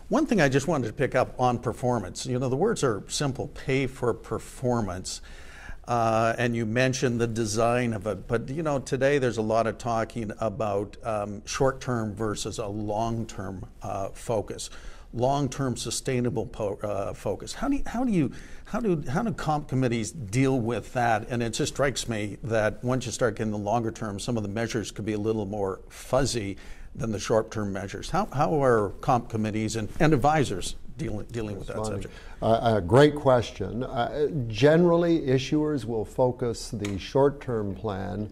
One thing I just wanted to pick up on performance. You know, the words are simple: pay for performance. And you mentioned the design of it, but you know, today there's a lot of talking about short-term versus a long-term focus, long-term sustainable focus. How do comp committees deal with that? And it just strikes me that once you start getting the longer term, some of the measures could be a little more fuzzy than the short-term measures. How are comp committees and advisors dealing with that subject? Great question. Generally, issuers will focus the short-term plan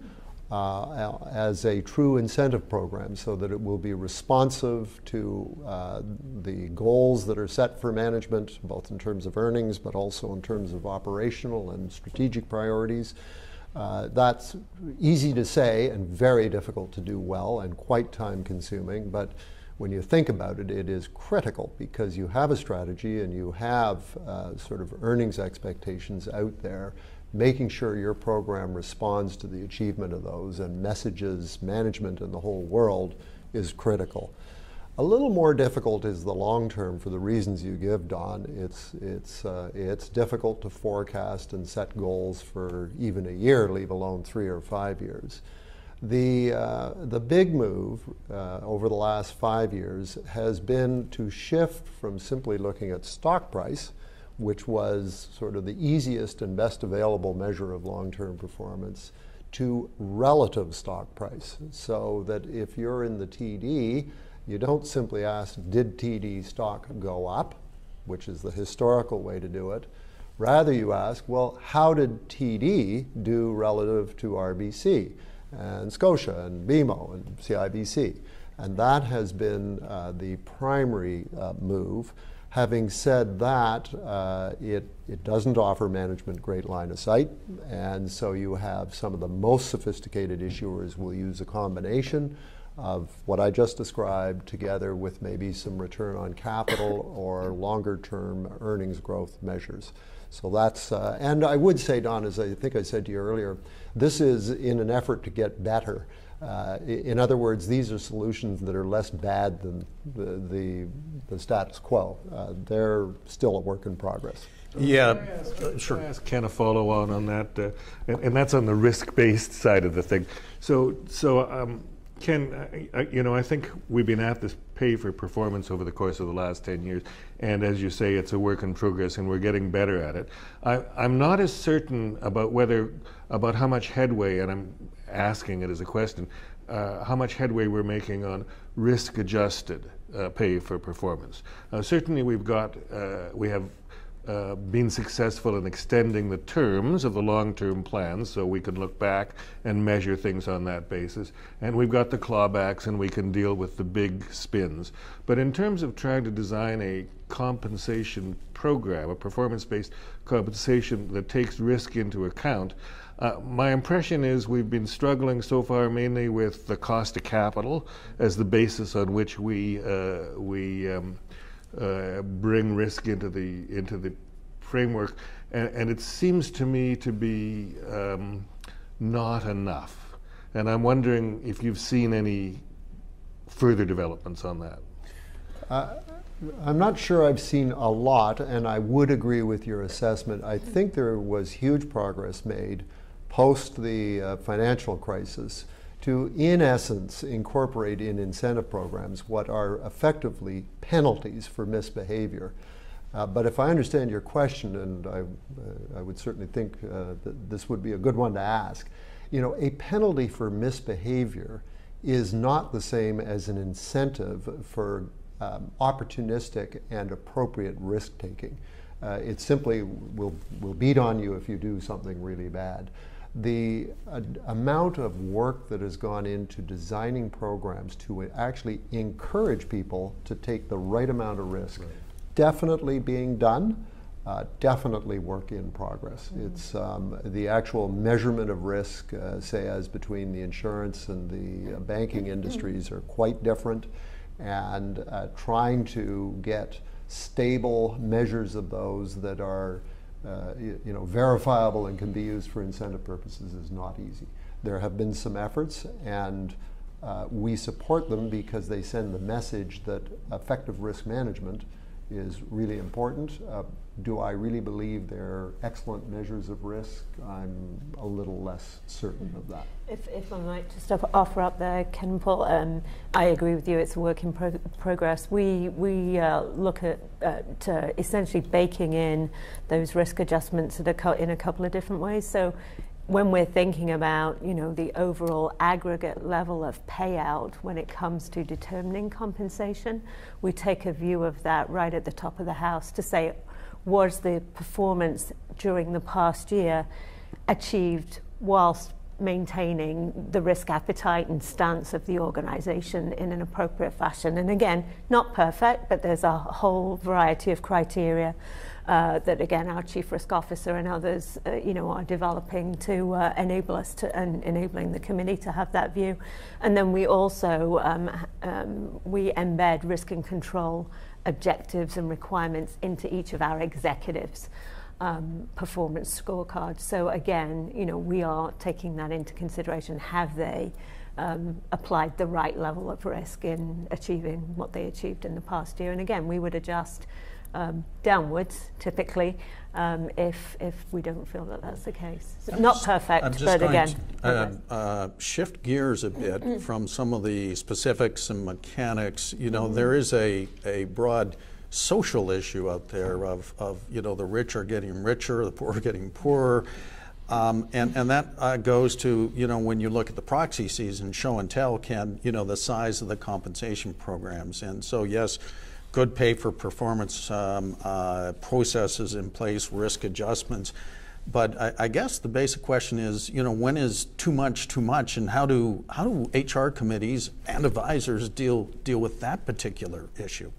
as a true incentive program so that it will be responsive to the goals that are set for management, both in terms of earnings, but also in terms of operational and strategic priorities. That's easy to say and very difficult to do well and quite time-consuming, but when you think about it, it is critical because you have a strategy and you have sort of earnings expectations out there. Making sure your program responds to the achievement of those and messages management in the whole world is critical. A little more difficult is the long term for the reasons you give, Don. It's difficult to forecast and set goals for even a year, leave alone 3 or 5 years. The big move over the last 5 years has been to shift from simply looking at stock price, which was sort of the easiest and best available measure of long-term performance, to relative stock price. So that if you're in the TD, you don't simply ask, did TD stock go up, which is the historical way to do it. Rather you ask, well, how did TD do relative to RBC and Scotia and BMO and CIBC? And that has been the primary move. Having said that, it doesn't offer management great line of sight, and so you have some of the most sophisticated issuers will use a combination of what I just described together with maybe some return on capital or longer term earnings growth measures. So that's, and I would say, Don, as I think I said to you earlier, this is in an effort to get better. In other words, these are solutions that are less bad than the status quo. They're still a work in progress. Yeah, sure. Can I ask Ken a follow-on on that? And that's on the risk-based side of the thing. So Ken, you know, I think we've been at this pay for performance over the course of the last 10 years, and as you say, it's a work in progress, and we're getting better at it. I'm not as certain about how much headway, and I'm asking it as a question, how much headway we're making on risk-adjusted pay for performance. Certainly, we have been successful in extending the terms of the long-term plans so we can look back and measure things on that basis. And we've got the clawbacks and we can deal with the big spins. But in terms of trying to design a compensation program, a performance-based compensation that takes risk into account, my impression is we've been struggling so far mainly with the cost of capital as the basis on which we bring risk into the framework, and it seems to me to be not enough. And I'm wondering if you've seen any further developments on that. I'm not sure I've seen a lot, and I would agree with your assessment. I think there was huge progress made post the financial crisis to, in essence, incorporate in incentive programs what are effectively penalties for misbehavior. But if I understand your question, and I would certainly think that this would be a good one to ask, you know, a penalty for misbehavior is not the same as an incentive for opportunistic and appropriate risk-taking. It simply will beat on you if you do something really bad. The amount of work that has gone into designing programs to actually encourage people to take the right amount of risk, definitely being done, definitely work in progress. It's the actual measurement of risk, say as between the insurance and the banking industries are quite different, and trying to get stable measures of those that are you know, verifiable and can be used for incentive purposes is not easy. There have been some efforts, and We support them because they send the message that effective risk management is really important. Do I really believe they're excellent measures of risk? I'm a little less certain of that. If I might just offer up there, Ken Paul, I agree with you, it's a work in progress. We look at essentially baking in those risk adjustments in a couple of different ways. So when we're thinking about, the overall aggregate level of payout when it comes to determining compensation, we take a view of that right at the top of the house to say, was the performance during the past year achieved whilst maintaining the risk appetite and stance of the organization in an appropriate fashion? And again, not perfect, but there's a whole variety of criteria that again our Chief Risk Officer and others are developing to enable us to, and enabling the committee to have that view. And then we also we embed risk and control objectives and requirements into each of our executives' performance scorecards. So again, we are taking that into consideration. Have they applied the right level of risk in achieving what they achieved in the past year? And again, we would adjust downwards typically if we don't feel that that's the case. So not perfect, but again. Shift gears a bit from some of the specifics and mechanics. There is a broad social issue out there of the rich are getting richer, the poor are getting poorer. And that goes to, when you look at the proxy season, show and tell, Ken, the size of the compensation programs. And so, yes, good pay for performance processes in place, risk adjustments. But I guess the basic question is, when is too much, and how do HR committees and advisors deal with that particular issue?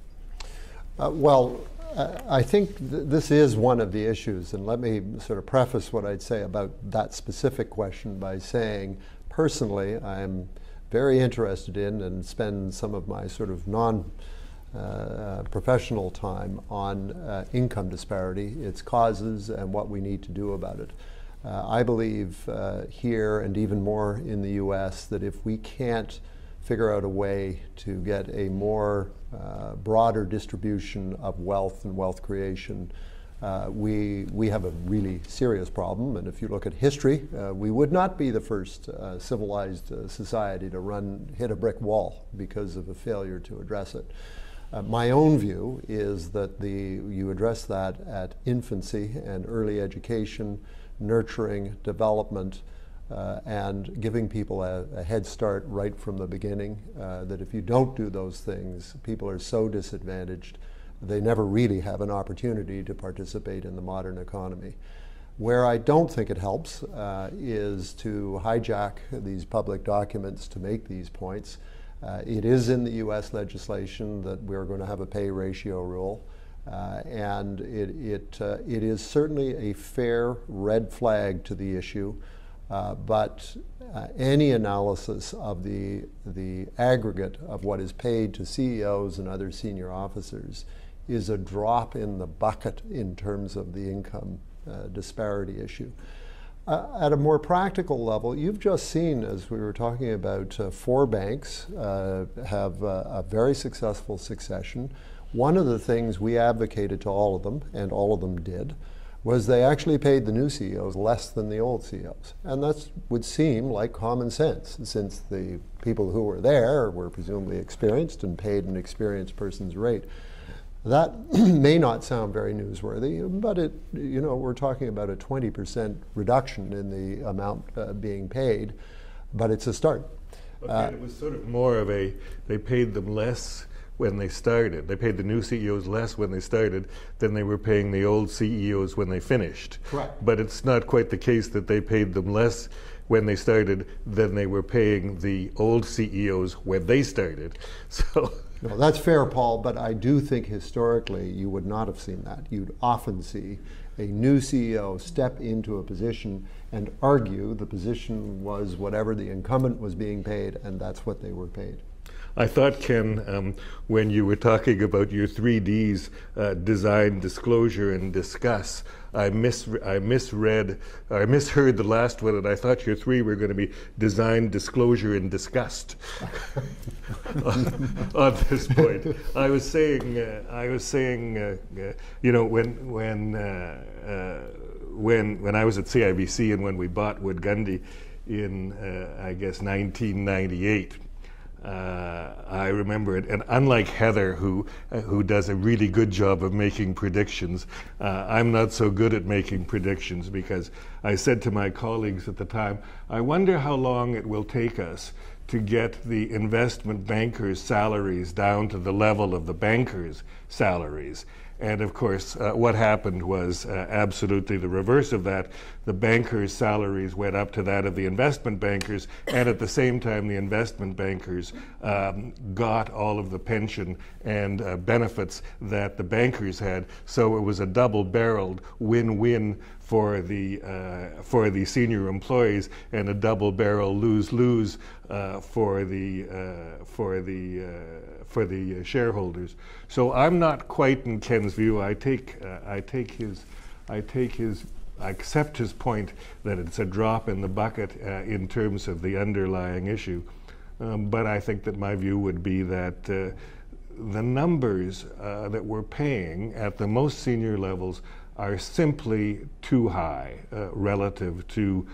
I think this is one of the issues, and let me sort of preface what I'd say about that specific question by saying, personally, I'm very interested in and spend some of my sort of professional time on income disparity, its causes, and what we need to do about it. I believe here, and even more in the US, that if we can't figure out a way to get a more broader distribution of wealth and wealth creation, we have a really serious problem. And if you look at history, we would not be the first civilized society to hit a brick wall because of a failure to address it. My own view is that you address that at infancy and early education, nurturing, development, and giving people a head start right from the beginning. That if you don't do those things, people are so disadvantaged, they never really have an opportunity to participate in the modern economy. Where I don't think it helps is to hijack these public documents to make these points. It is in the US legislation that we're going to have a pay ratio rule, and it is certainly a fair red flag to the issue, but any analysis of the aggregate of what is paid to CEOs and other senior officers is a drop in the bucket in terms of the income disparity issue. At a more practical level, you've just seen, as we were talking about, 4 banks have a very successful succession. One of the things we advocated to all of them, and all of them did, was they actually paid the new CEOs less than the old CEOs. And that would seem like common sense, since the people who were there were presumably experienced and paid an experienced person's rate. That may not sound very newsworthy, but we're talking about a 20% reduction in the amount being paid, but it's a start. Okay, it was sort of more of they paid them less when they started. They paid the new CEOs less when they started than they were paying the old CEOs when they finished. Correct. But it's not quite the case that they paid them less when they started than they were paying the old CEOs when they started. So. No, that's fair, Paul, but I do think historically you would not have seen that. You'd often see a new CEO step into a position and argue the position was whatever the incumbent was being paid, and that's what they were paid. I thought, Ken, when you were talking about your 3Ds, design, disclosure, and discuss, I misheard the last one, and I thought your 3 were going to be design, disclosure, and disgust. on this point, I was saying, you know, when I was at CIBC and when we bought Wood Gundy in, I guess, 1998. I remember it, and unlike Heather, who does a really good job of making predictions, I'm not so good at making predictions, because I said to my colleagues at the time, I wonder how long it will take us to get the investment bankers' salaries down to the level of the bankers' salaries. And of course, what happened was absolutely the reverse of that. The bankers' salaries went up to that of the investment bankers, and at the same time, the investment bankers got all of the pension and benefits that the bankers had. So it was a double-barreled win-win for the senior employees, and a double-barrel lose-lose for the shareholders. So I'm not quite in Ken's view. I accept his point that it's a drop in the bucket in terms of the underlying issue, but I think that my view would be that the numbers that we're paying at the most senior levels are simply too high relative to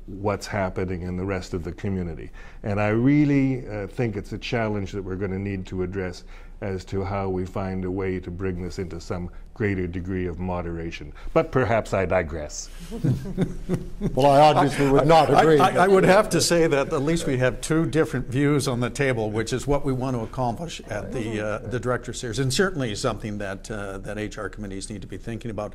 what's happening in the rest of the community. And I really think it's a challenge that we're going to need to address as to how we find a way to bring this into some greater degree of moderation. But perhaps I digress. Well, I obviously would not agree. I would have to say that at least we have 2 different views on the table, which is what we want to accomplish at the Director Series, and certainly something that HR committees need to be thinking about.